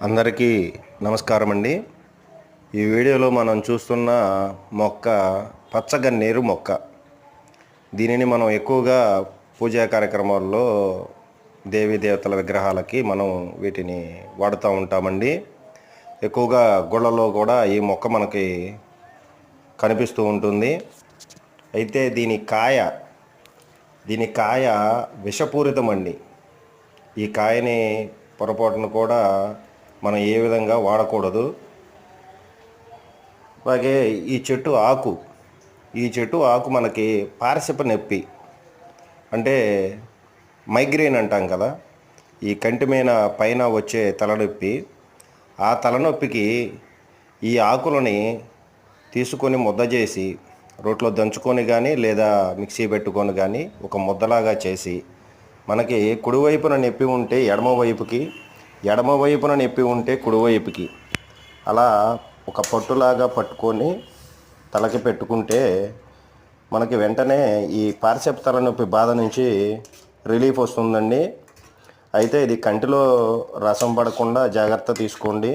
అందరికీ నమస్కారం అండి. ఈ వీడియోలో మనం చూస్తున్న మొక్క పచ్చగన్నేరు మొక్క. దీనిని మనం ఎక్కువగా పూజా కార్యక్రమాల్లో దేవీ దేవతల విగ్రహాలకి మనం వీటిని వాడుతూ ఉంటామండి. ఎక్కువగా గుళ్ళలో కూడా ఈ మొక్క మనకి కనిపిస్తూ ఉంటుంది. అయితే దీని కాయ విషపూరితం అండి. ఈ కాయని పొరపాటును కూడా మనం ఏ విధంగా వాడకూడదు. అలాగే ఈ చెట్టు ఆకు మనకి పార్శ్వపు నొప్పి అంటే మైగ్రేన్ అంటాం కదా, ఈ కంటి మీద పైన వచ్చే తలనొప్పి, ఆ తలనొప్పికి ఈ ఆకులని తీసుకొని ముద్ద చేసి రోట్లో దంచుకొని కానీ లేదా మిక్సీ పెట్టుకొని కానీ ఒక ముద్దలాగా చేసి మనకి కుడివైపున నొప్పి ఉంటే ఎడమవైపున నొప్పి ఉంటే కుడివైపుకి అలా ఒక పట్టులాగా పట్టుకొని తలకి పెట్టుకుంటే మనకి వెంటనే ఈ పార్శ్వపు తలనొప్పి బాధ నుంచి రిలీఫ్ వస్తుందండి. అయితే ఇది కంటిలో రసం పడకుండా జాగ్రత్త తీసుకోండి.